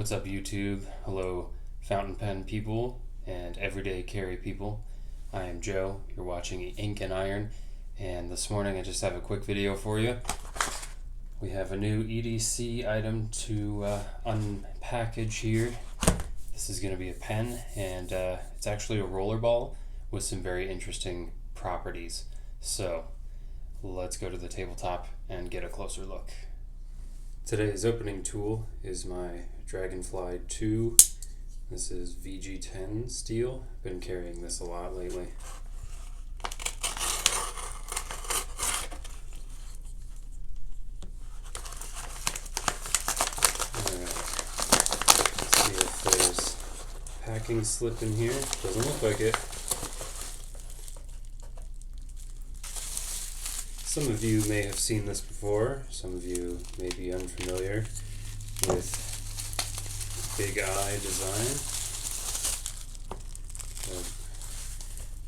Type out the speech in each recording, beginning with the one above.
What's up, YouTube? Hello, fountain pen people and everyday carry people. I am Joe. You're watching Ink&Iron, and this morning I just have a quick video for you. We have a new EDC item to unpackage here. This is going to be a pen, and it's actually a roller ball with some very interesting properties. So let's go to the tabletop and get a closer look. Today's opening tool is my Dragonfly 2. This is VG10 steel. Been carrying this a lot lately. Alright, let's see if there's packing slip in here. Doesn't look like it. Some of you may have seen this before. Some of you may be unfamiliar with Big Eye design.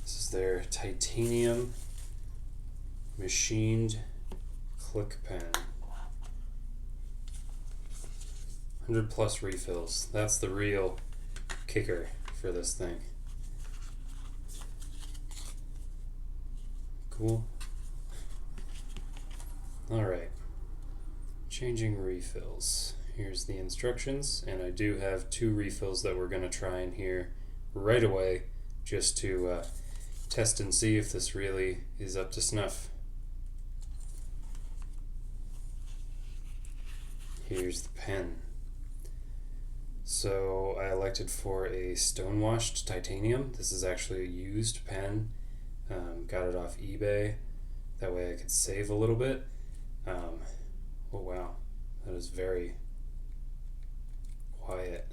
This is their titanium machined click pen. 100 plus refills. That's the real kicker for this thing. Cool. Alright, changing refills. Here's the instructions, and I do have 2 refills that we're going to try in here right away just to test and see if this really is up to snuff. Here's the pen. So I elected for a stonewashed titanium. This is actually a used pen. Got it off eBay. That way I could save a little bit. Oh wow, that is very quiet.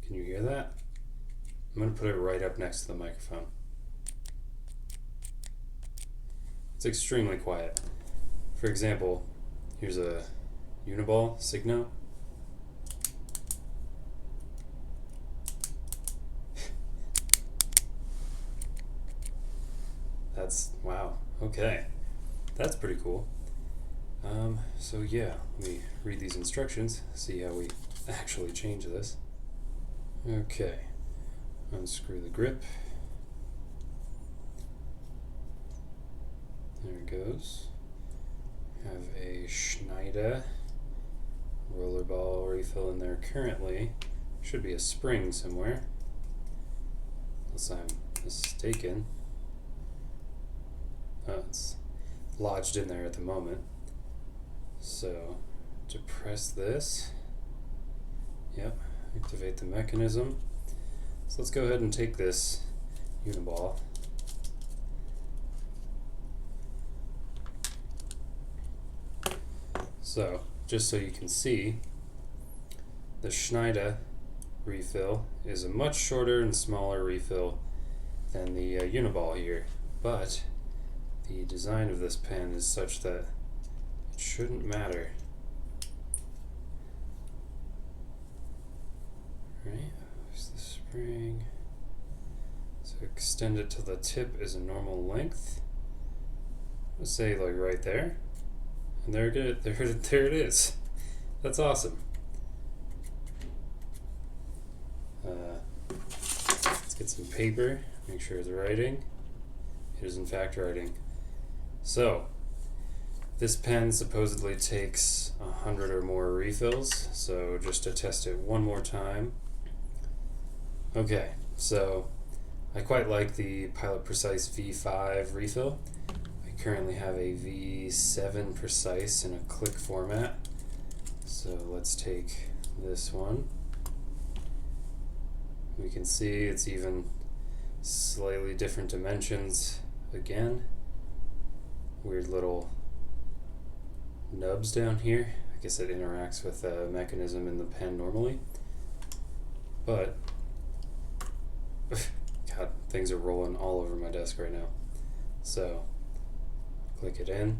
Can you hear that? I'm going to put it right up next to the microphone. It's extremely quiet. For example, here's a Uniball Signo. That's, wow, okay. That's pretty cool. So yeah, let me read these instructions, see how we actually change this. Okay, unscrew the grip. There it goes. Have a Schneider rollerball refill in there currently. Should be a spring somewhere, unless I'm mistaken. Oh, it's lodged in there at the moment. So to press this, yep, activate the mechanism. So let's go ahead and take this Uniball. So just so you can see, the Schneider refill is a much shorter and smaller refill than the Uniball here, but the design of this pen is such that it shouldn't matter. Right, there's the spring. So extend it till the tip is a normal length. Let's say like right there. And there it is. That's awesome. Let's get some paper, make sure it's writing. It is in fact writing. So, this pen supposedly takes 100 or more refills, so just to test it one more time. Okay, so I quite like the Pilot Precise V5 refill. I currently have a V7 Precise in a click format. So let's take this one. We can see it's even slightly different dimensions again. Weird little nubs down here. I guess it interacts with the mechanism in the pen normally. But, God, things are rolling all over my desk right now. So, click it in,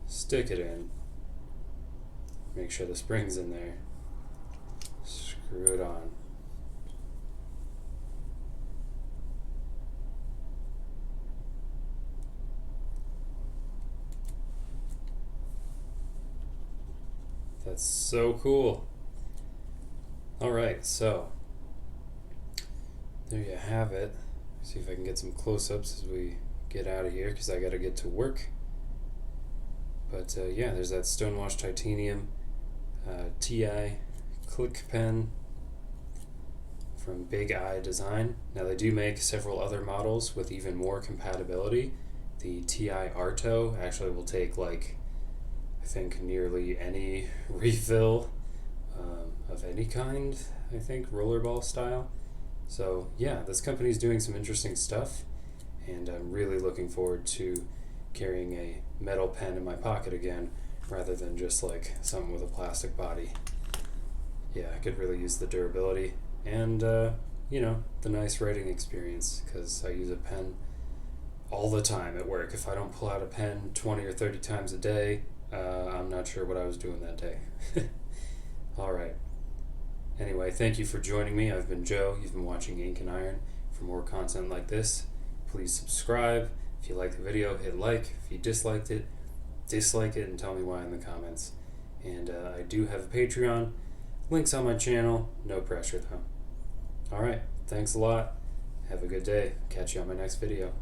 stick it in, make sure the spring's in there, screw it on. That's so cool. Alright, so there you have it. See if I can get some close-ups as we get out of here, because I gotta get to work. But yeah, there's that Stonewashed Titanium TI Click Pen from Big Eye Design. Now they do make several other models with even more compatibility. The TI Arto actually will take, like, I think nearly any refill of any kind, I think, rollerball style. So yeah, this company's doing some interesting stuff, and I'm really looking forward to carrying a metal pen in my pocket again rather than just like something with a plastic body. Yeah, I could really use the durability and you know, the nice writing experience, because I use a pen all the time at work. If I don't pull out a pen 20 or 30 times a day, I'm not sure what I was doing that day. Alright. Anyway, thank you for joining me. I've been Joe. You've been watching Ink&Iron. For more content like this, please subscribe. If you liked the video, hit like. If you disliked it, dislike it and tell me why in the comments. And I do have a Patreon. Links on my channel. No pressure though. Alright, thanks a lot. Have a good day. Catch you on my next video.